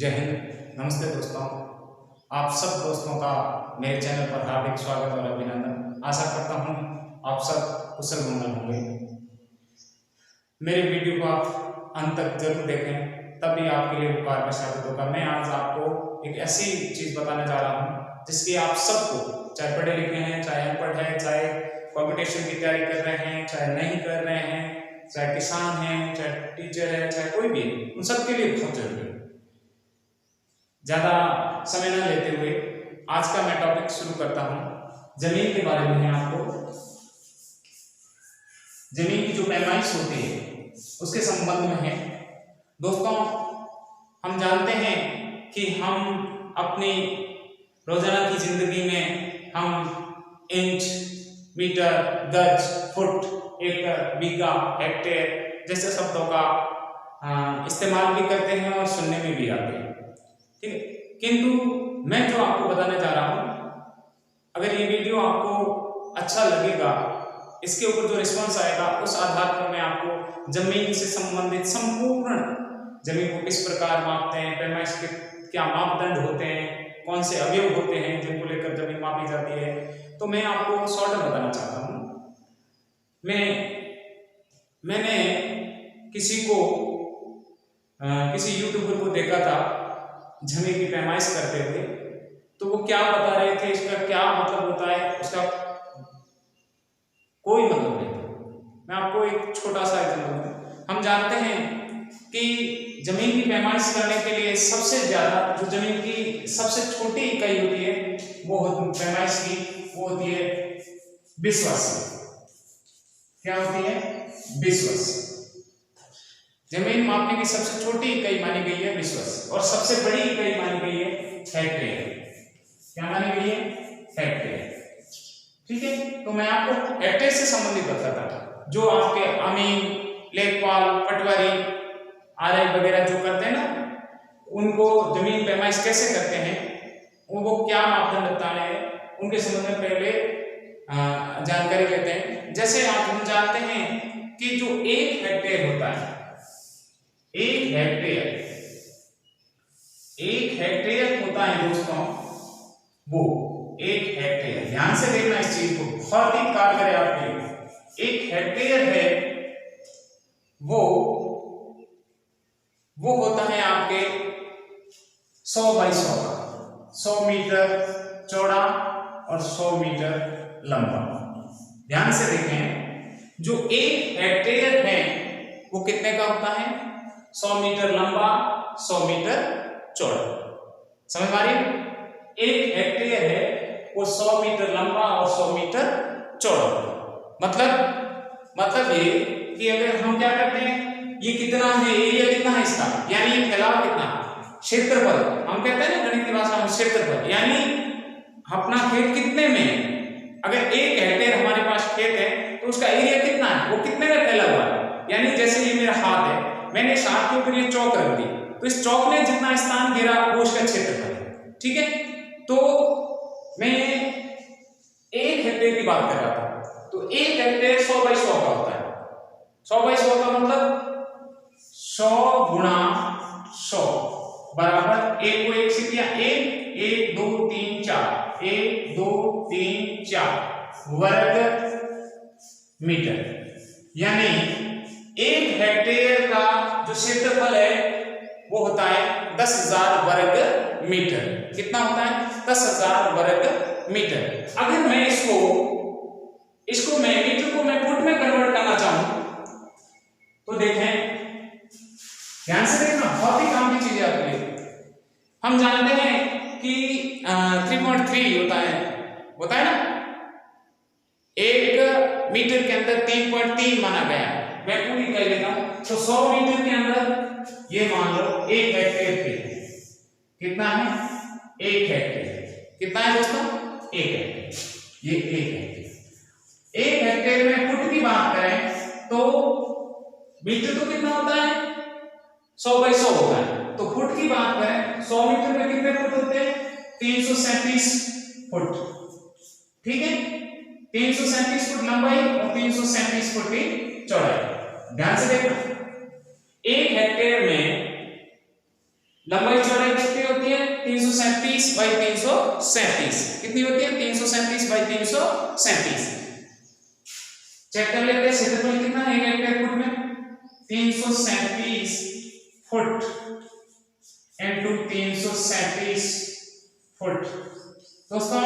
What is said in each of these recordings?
जय हिंद। नमस्ते दोस्तों, आप सब दोस्तों का मेरे चैनल पर हार्दिक स्वागत और अभिनंदन। आशा करता हूँ आप सब कुशल मंगल होंगे। मेरे वीडियो को आप अंत तक जरूर देखें, तभी आपके लिए उपकार का साबित होगा। मैं आज आपको एक ऐसी चीज बताने जा रहा हूँ जिसकी आप सबको, चाहे पढ़े लिखे हैं, चाहे अनपढ़ हैं, चाहे कॉम्पिटिशन की तैयारी कर रहे हैं, चाहे नहीं कर रहे हैं, चाहे किसान हैं, चाहे टीचर है, चाहे कोई भी, उन सबके लिए बहुत जरूरी है। ज्यादा समय न लेते हुए आज का मैं टॉपिक शुरू करता हूं। जमीन के बारे में है। आपको जमीन की जो पैमाइश होती है उसके संबंध में है। दोस्तों, हम जानते हैं कि हम अपनी रोजाना की जिंदगी में हम इंच, मीटर, गज, फुट, एकड़, बीघा, हेक्टेयर जैसे शब्दों का इस्तेमाल भी करते हैं और सुनने में भी आते हैं, ठीक है। किंतु मैं जो आपको बताने जा रहा हूं, अगर ये वीडियो आपको अच्छा लगेगा, इसके ऊपर जो रिस्पांस आएगा उस आधार पर मैं आपको जमीन से संबंधित संपूर्ण जमीन को किस प्रकार मापते हैं, पैमाइश के क्या मापदंड होते हैं, कौन से अवयव होते हैं जिनको लेकर जमीन मापी जाती है, तो मैं आपको शॉर्ट में बताना चाहता हूं। मैंने किसी यूट्यूबर को देखा था जमीन की पैमाइश करते हुए, तो वो क्या बता रहे थे, इसका क्या मतलब होता है, उसका कोई मतलब नहीं था। मैं आपको एक छोटा सा एग्जांपल दूं। हम जानते हैं कि जमीन की पैमाइश करने के लिए सबसे ज्यादा जो जमीन की सबसे छोटी इकाई होती है वो पैमाइश की वो होती है विश्वास। क्या होती है? विश्वास। जमीन मापने की सबसे छोटी इकाई मानी गई है विश्वास, और सबसे बड़ी इकाई मानी गई है हेक्टेयर। क्या मानी गई है? हेक्टेयर। ठीक है, तो मैं आपको हेक्टेयर से संबंधित बताता था। जो आपके अमीन, लेखपाल, पटवारी, आरआई वगैरह जो करते हैं ना, उनको जमीन पैमाइश कैसे करते हैं, उनको क्या मापदंड बताने हैं, उनके संबंध में पहले जानकारी लेते हैं। जैसे आप हम जानते हैं कि जो 1 हेक्टेयर होता है, 1 हेक्टेयर होता है दोस्तों, वो 1 हेक्टेयर, ध्यान से देखना इस चीज को, बहुत ही कारगर है आपके लिए। 1 हेक्टेयर है वो होता है आपके 100 बाई 100 का, 100 मीटर चौड़ा और 100 मीटर लंबा। ध्यान से देखें, जो 1 हेक्टेयर है वो कितने का होता है? 100 मीटर लंबा, 100 मीटर चौड़ा। समझ आ रही है? 1 हेक्टेयर है वो 100 मीटर लंबा और 100 मीटर चौड़ा। मतलब ये कि अगर हम क्या करते हैं, ये कितना है, एरिया कितना है इसका, यानी ये फैलाव कितना, क्षेत्रफल, हम कहते हैं ना गणित की भाषा में क्षेत्रफल, यानी अपना खेत कितने में है। अगर 1 हेक्टेयर हमारे पास खेत है तो उसका एरिया कितना है, वो कितने में फैला हुआ है। यानी जैसे ये मेरा हाथ है, मैंने इस हाथ के ऊपर ये चौक रख दी, तो इस चौक ने जितना स्थान घेरा वो उसका क्षेत्रफल है। ठीक है, तो मैं 1 हेक्टेयर की बात कर रहा था, तो 1 हेक्टेयर 100 बाई 100 का होता है। 100 बाई 100 का मतलब 100 गुणा 100 बराबर 1 को 1 से किया 1 2 3 4 1 2 3 4 वर्ग मीटर। यानी 1 हेक्टेयर का जो क्षेत्रफल है वो होता है 10,000 वर्ग मीटर। कितना होता है? 10,000 वर्ग मीटर। अगर मैं इसको मैं मीटर को मैं फुट में कन्वर्ट करना चाहूं तो देखें, ध्यान से देखना, बहुत ही काम की चीज है आपके लिए। हम जानते हैं कि 3.3 होता है ना, 1 मीटर के अंदर 3.3 माना गया है। मैं पूरी कर लेता हूं, तो 100 मीटर के अंदर ये मान लो 1 हेक्टेयर के कितना है? 1 हेक्टेयर कितना है दोस्तों? 1 हेक्टेयर। ये 1 हेक्टेयर। 1 हेक्टेयर में फुट की बात करें तो मीटर तो कितना होता है? 100 बाई 100 होता है। तो फुट की बात करें, 100 मीटर में कितने फुट होते हैं? 337 फुट। ठीक है, 337 फुट लंबाई और 337 फुट की चौड़ाई। ध्यान से देखना, 1 हेक्टेयर में लंबाई चौड़ाई 337 बाई 337 कितनी होती है? 337 बाई 337। चेक कर लेते हैं क्षेत्रफल कितना है 1 हेक्टेयर फुट में। 337 फुट इनटू 337 फुट। दोस्तों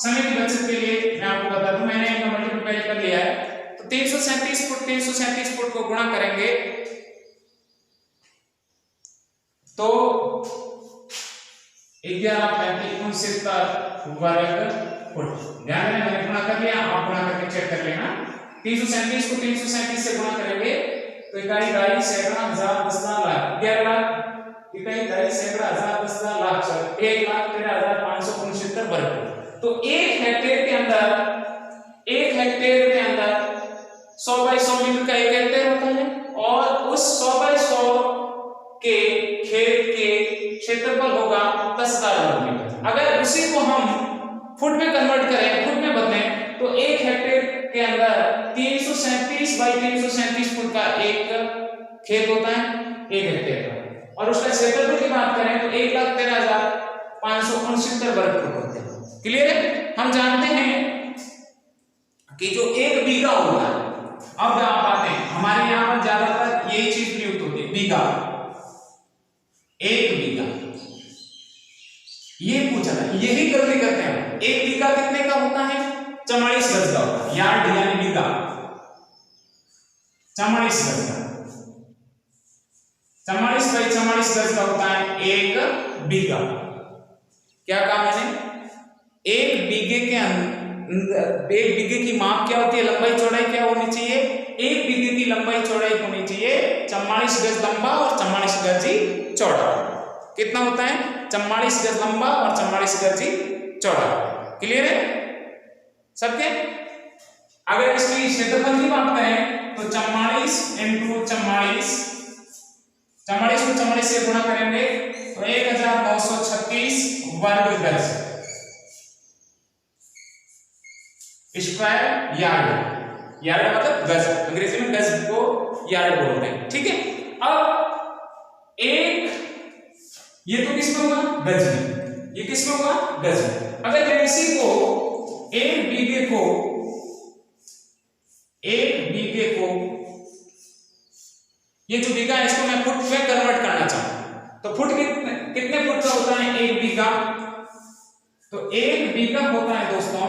समय की बचत के लिए मैं आपको बता दूं, मैंने इनका मल्टीप्लाई कर लिया है। तो 337 फुट को गुणा करेंगे तो 11,35,69 वर्ग फुट। ध्यान देना मैंने गुणा कर लिया, आप गुणा करके चेक कर लेना। 337 को 337 से गुणा करेंगे तो इकाई दाई सैकड़ा हजार दसना लाख 11 लाख इकाई दाई सैकड़ा हजार दसना लाख 1,13,569 वर्ग फुट। तो 1 हेक्टेयर के अंदर 100 बाई 100 मीटर का 1 हेक्टेयर होता है और उस 100 बाई 100 के खेत के क्षेत्रफल होगा 10,000 वर्ग मीटर। अगर उसी को हम फुट में कन्वर्ट करें, फुट में बदलें तो 1 हेक्टेयर के अंदर 337 बाई 337 फुट का एक खेत होता है 1 हेक्टेयर का, और उसका क्षेत्रफल की बात करें तो 1,13,569 वर्ग फुट होते हैं। क्लियर है? हम जानते हैं कि जो 1 बीघा होता है, अब आप आते हैं हमारे यहाँ पर ज्यादातर यही चीज प्रयुक्त होती है, बीघा। 1 बीघा ये पूछा था, यही गलती करते हैं। 1 बीघा कितने का होता है? 44 गज का होता है। यार्ड यानी बीघा 44 गज का, 44 बाई 44 गज का होता है 1 बीघा। क्या कहा मैंने? 1 बीघे के अंदर 1 बीघे की माप क्या होती है? लंबाई चौड़ाई क्या होनी चाहिए? 1 बीघे की लंबाई चौड़ाई होनी चाहिए 44 गज लंबा और 44 गज ही चौड़ा। कितना होता है? 44 गज लंबा और 44 गज ही चौड़ा। क्लियर है सबके? अगर इसकी क्षेत्रफल की बात करें तो 44 इनटू 44 को 44 से गुणा करेंगे तो 1936 वर्ग गज स्क्वायर यार्ड। यार्ड मतलब गज, अंग्रेजी में गज को यार्ड बोलते हैं। ठीक है? अब ये तो किसमें होगा? गज में। ये किसमें होगा? गज में। अगर मैं इसी को 1 बीघे को ये जो बीघा है इसको मैं फुट में कन्वर्ट करना चाहूं तो फुट कितने फुट का होता है 1 बीघा? तो 1 बीघा होता है दोस्तों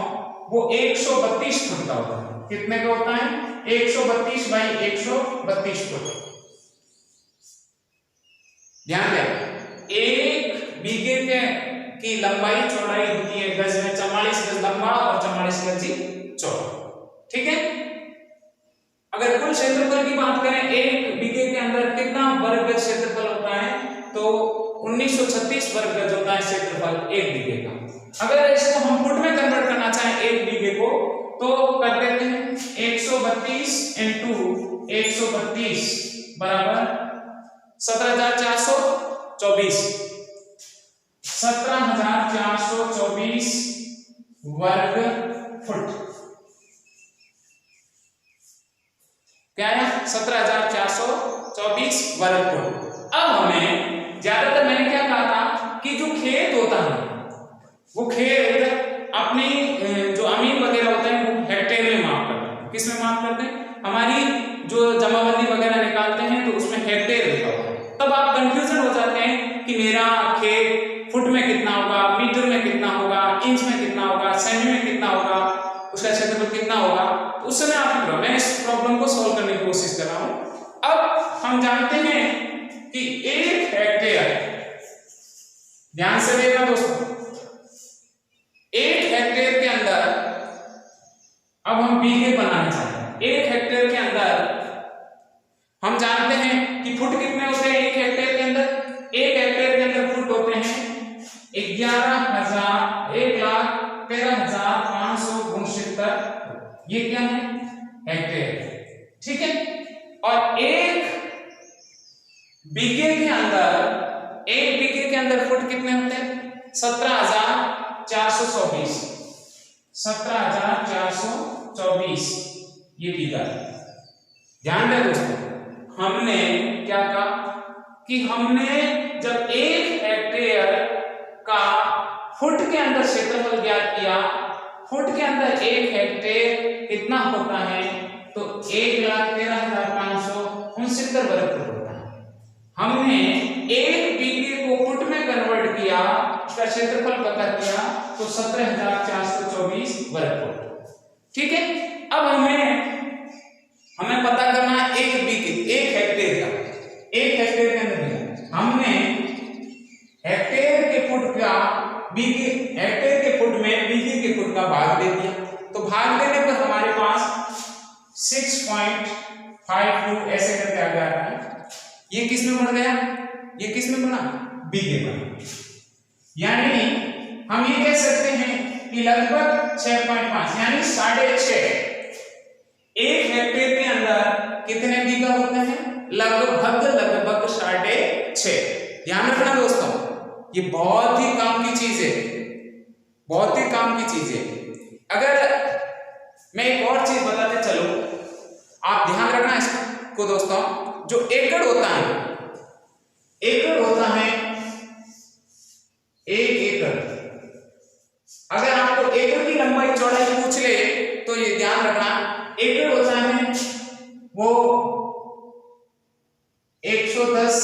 वो 132 फुट का होता है। कितने का होता है? 132 बाई 132 फुट। ध्यान दें, 1 बीघे की लंबाई चौड़ाई होती है गज में 44 गज लंबा और 44 गज चौड़ा। ठीक है? अगर कुल क्षेत्रफल की बात करें 1 बीघे के अंदर कितना वर्ग गज क्षेत्रफल होता है तो 1936 वर्ग गज होता है क्षेत्रफल 1 बीघे का। अगर इसको हम फुट में कन्वर्ट करना चाहें 1 बीघे को तो कर देते हैं 132 इनटू 132 बराबर 17,424 वर्ग फुट। क्या है? 17,424 वर्ग फुट। अब हमें ज्यादातर मैंने क्या कहा था कि जो खेत होता है वो खेत अपनी जो अमीन वगैरह होता है वो हेक्टेयर में माप करते हैं। किस में माप करते हैं? हमारी जो जमाबंदी वगैरह निकालते हैं तो उसमें हेक्टेयर लिखा होता है। तब आप कंफ्यूजन हो जाते हैं कि मेरा खेत फुट में कितना होगा, मीटर में कितना होगा, इंच में कितना होगा, सेमी में कितना होगा, उसका क्षेत्रफल कितना होगा। तो उस समय आप मैं इस प्रॉब्लम को सॉल्व करने की कोशिश कर रहा हूं। अब हम जानते हैं कि 1 हेक्टेयर, ध्यान से देखना दोस्तों, 1 हेक्टेयर के अंदर अब हम बीघे बनाना चाहते हैं। 1 हेक्टेयर के अंदर हम जानते हैं कि फुट कितने होते हैं 1 हेक्टेयर के अंदर? 1 हेक्टेयर के अंदर फुट होते हैं 1,13,569। ये क्या है? हेक्टेयर। ठीक है? और 1 बीघे के अंदर फुट कितने होते हैं? 17,424 ये बीघा। ध्यान दें दोस्तों, हमने क्या कहा कि हमने जब 1 हेक्टेयर का का फुट के अंदर क्षेत्रफल ज्ञात किया। फुट के अंदर 1 हेक्टेयर कितना होता है, तो 1,13,569 वर्ग फुट होता है। हमने 1 बीघे को फुट में कन्वर्ट किया, उसका क्षेत्रफल पता किया, तो 17,424 वर्ग फुट। ठीक है, अब हमें पता करना है 1 बीघे 1 हेक्टेयर का, 1 हेक्टेयर के अंदर हमने हेक्टेयर के फुट का बीघे, हेक्टेयर के फुट में बीघे के फुट का भाग दे दिया, तो भाग देने पर हमारे पास 6.52 ऐसे करके आ गया है। ये किस में बन गया, ये किस में बना, बीघे बना। यानी हम ये कह सकते हैं कि लगभग 6.5 यानी 6.5 1 हेक्टेयर के अंदर कितने बीघा होते हैं, लगभग 6.5। ध्यान रखना दोस्तों, ये बहुत ही काम की चीज है, बहुत ही काम की चीज है। अगर मैं एक और चीज बताते चलो, आप ध्यान रखना इसको दोस्तों, जो एकड़ होता है, एकड़ होता है 1 एकड़। अगर आपको एकड़ की लंबाई चौड़ाई पूछ ले तो ये ध्यान रखना, एकड़ होता है वो 110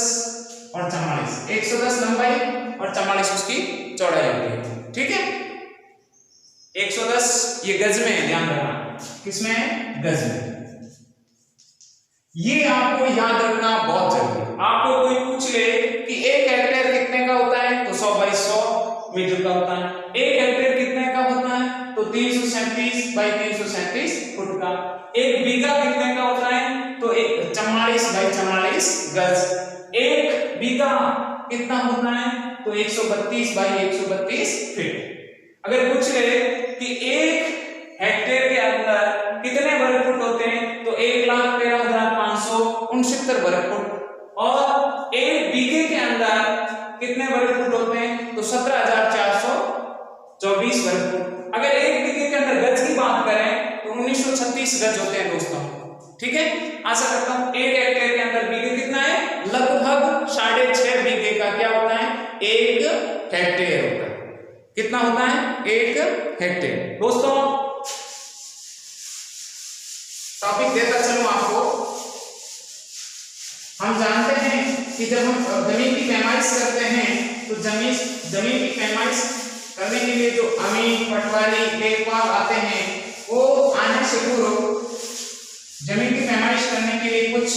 और 44, 110 लंबाई और 44 उसकी चौड़ाई होती है। ठीक है, 110 ये गज में है, ध्यान रखना, किसमें है, गज में। ये आपको याद रखना बहुत जरूरी है। आपको कोई पूछ ले कि 1 हेक्टेयर कितने का होता है, तो 100 बाई 100 मीटर का होता है। 1 हेक्टेयर कितने का होता है, तो 337 बाई 337 फुट का। 1 बीघा कितने का होता है, तो 44 बाई 44 गज। 1 बीघा कितना होता है, तो 132 बाई 132 फीट। अगर पूछ ले कि 1 हेक्टेयर के अंदर कितने वर्ग फुट होते हैं, तो 1,13,569 वर्ग फुट। और 1 बीघे के अंदर कितने वर्ग फुट होते हैं, तो 17,424 वर्ग फुट। अगर 1 बीघे के अंदर गज की बात करें तो 1936 गज होते हैं दोस्तों। ठीक है, आशा करता हूं 1 हेक्टेयर के अंदर बीघे कितना है, लगभग 6.5 बीघे का क्या होता है, 1 हेक्टेयर होता है। कितना होता है, 1 हेक्टेयर। दोस्तों टॉपिक देता चलूं आपको, हम जानते हैं कि जब हम जमीन की पैमाइश करते हैं तो जमीन की पैमाइश करने के लिए जो अमीन, पटवारी, लेखपाल आते हैं, वो आने से पूर्व जमीन की पैमाइश करने के लिए कुछ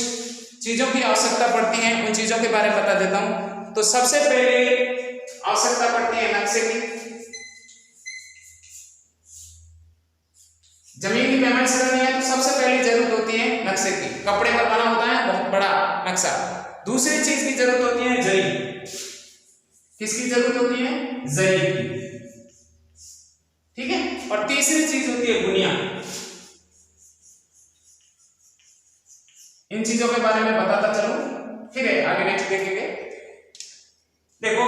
चीजों की आवश्यकता पड़ती है। उन चीजों के बारे में बता देता हूं। तो सबसे पहले आवश्यकता पड़ती है नक्शे की। जमीन की पैमाइश करनी है तो सबसे पहले जरूरत होती है नक्शे की। कपड़े पर बना होता है बहुत बड़ा नक्शा। दूसरी चीज की जरूरत होती है जरी। किसकी जरूरत होती है, जरी की। ठीक है, और तीसरी चीज होती है बुनियाद। इन चीजों के बारे में बताता चलूं, फिर आगे नेक्स्ट देखेंगे। देखो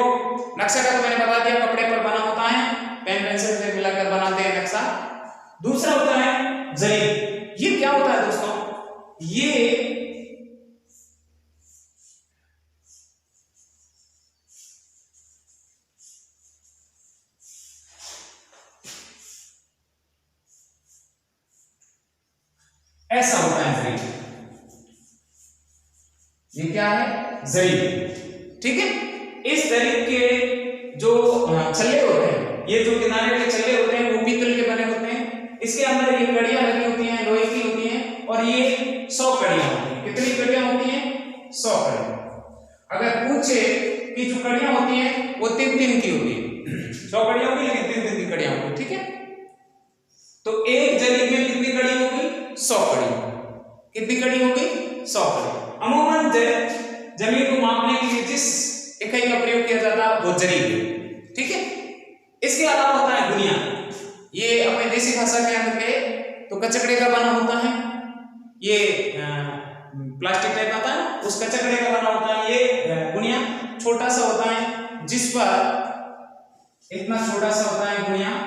नक्शा का तो मैंने बता दिया, कपड़े पर बना होता है, पेन पेंसिल से मिलाकर बनाते हैं नक्शा। दूसरा होता है जरी। ये क्या होता है दोस्तों, ये ऐसा होता है जरी। ये क्या है, जरी। ठीक है, इस जरी के जो छल्ले होते हैं, ये जो किनारे के छल्ले होते हैं वो पीतल के बने होते हैं। इसके अंदर ये कड़ियां लगी होती हैं, लोहे की होती हैं, और ये 100 कड़ियां होती हैं। कितनी कड़ियां होती हैं, 100 कड़ियां। अगर पूछे कि जो कड़ियां होती हैं वो 3-3 की होती है, 100 कड़ियां होगी लेकिन 3-3 की कड़ियां होगी। ठीक है, तो एक जरी में कितनी कड़ी होगी, 100 कड़ी। कितनी कड़ी होगी, 100 कड़ी। अमूमन जमीन को मापने के लिए जिस इकाई का प्रयोग किया जाता है वो जरी है। ठीक है, इसके अलावा होता है बुनियाद। ये अपने देसी भाषा के अंदर के तो कचकड़े का बना होता है। ये प्लास्टिक टाइप आता है, उस कचकड़े का बना होता है। ये बुनियाद छोटा सा होता है, जिस पर इतना छोटा सा होता है बुनियाद।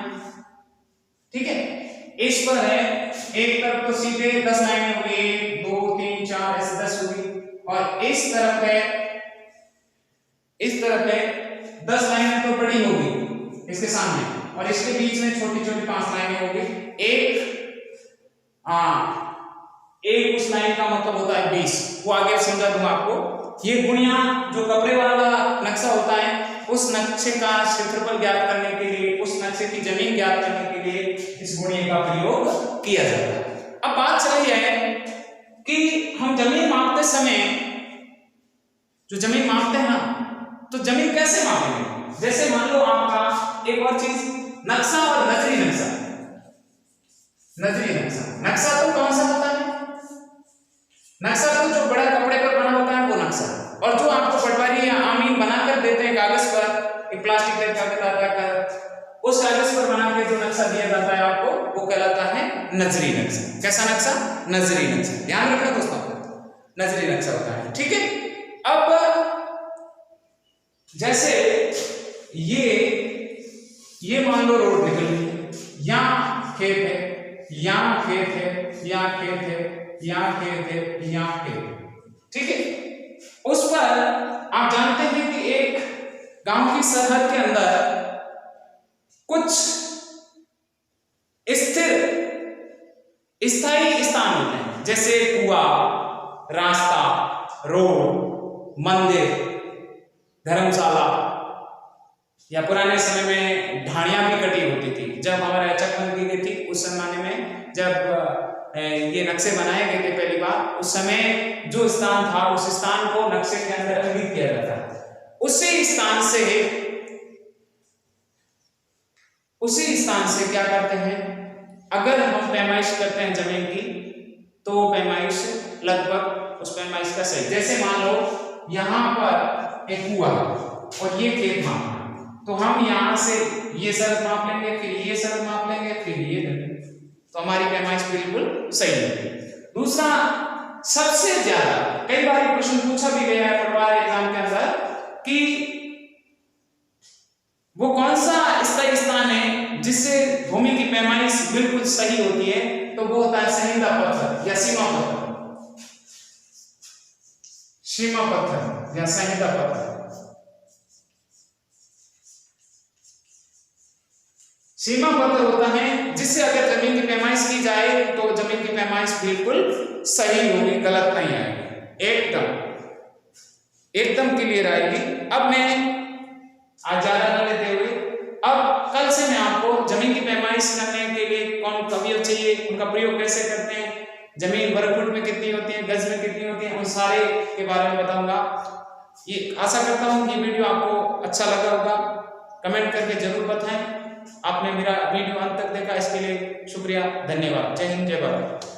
ठीक है, इस पर है एक तरफ तो सीधे 10 लाइनें होगी, 1 2 3 4 ऐसे 10 होगी, और इस तरफ है 10 लाइनें तो बड़ी होगी, इसके सामने, और इसके बीच में छोटी छोटी 5 लाइनें होगी। एक उस लाइन का मतलब होता है 20, वो आगे समझा दूंगा आपको। ये गुणिया जो कपड़े वाला नक्शा होता है, उस नक्शे का क्षेत्रफल ज्ञात करने के लिए, उस नक्शे की जमीन ज्ञात करने के लिए इस गुणिया का प्रयोग किया जाता है। अब बात चल रही है कि हम जमीन मापते समय, जो जमीन मापते हैं ना, तो जमीन कैसे मापेंगे? जैसे मान लो आपका एक और चीज, नक्शा और नजरी नक्शा। नजरी नक्शा, नक्शा तो कौन सा होता है? नक्शा तो जो बड़ा कपड़े पर बना होता है वो नक्शा, और जो आपको पटवारी या आमीन बनाकर देते हैं कागज पर, एक प्लास्टिक का कागज आता है, उस कागज पर बना के जो नक्शा दिया जाता है आपको, वो कहलाता है नजरी नक्शा। कैसा नक्शा? नजरी नक्शा। ध्यान रखना दोस्तों, नजरी नक्शा होता है। ठीक है। अब जैसे ये मान लो रोड निकल गई, यहाँ खेत है, यहाँ खेत है, यहाँ खेत है, यहाँ खेत है, यहाँ खेत है। ठीक है। उस पर आप जानते हैं कि एक गांव की सरहद के अंदर कुछ स्थायी स्थान होते हैं, जैसे कुआं, रास्ता, रोड, मंदिर, धर्मशाला, या पुराने समय में ढाणियां भी कटी होती थी। जब हमारे चकमन की गई थी उस जमाने में, जब ये नक्शे बनाए गए थे पहली बार, उस समय जो स्थान था उस स्थान को नक्शे के अंदर अंकित किया जाता है। उसी स्थान से क्या करते हैं, अगर हम पैमाइश करते हैं जमीन की, तो पैमाइश लगभग उस पैमाइश का सही, जैसे मान लो यहाँ पर एक कुआं और ये खेत मापना, तो हम यहाँ से ये सड़क माप लेंगे, फिर ये सड़क माप लेंगे, फिर ये लेंगे, तो हमारी पैमाइश बिल्कुल सही होगी। दूसरा, सबसे ज्यादा कई बार प्रश्न पूछा भी गया है पटवार एग्जाम के अंदर कि वो कौन सा स्थायी स्थान है जिससे भूमि की पैमाइश बिल्कुल सही होती है, तो वो होता है संहिता पत्थर या सीमा पत्थर। सीमा पत्थर या संहिता पत्थर। सीमा पत्थर होता है जिससे अगर जमीन की पैमाइश की जाए तो जमीन की पैमाइश बिल्कुल सही होगी, गलत नहीं आएगी, एकदम क्लियर आएगी। अब मैं आज ज्यादा न लेते हुए, अब कल से मैं आपको जमीन की पैमाइश करने के लिए कौन कवियर चाहिए, उनका प्रयोग कैसे करते हैं, जमीन वर्ग फुट में कितनी होती है, गज में कितनी होती है, उन सारे के बारे में बताऊंगा। ये आशा करता हूं कि वीडियो आपको अच्छा लगा होगा। कमेंट करके जरूर बताएं। आपने मेरा वीडियो अंत तक देखा, इसके लिए शुक्रिया, धन्यवाद। जय हिंद, जय भारत।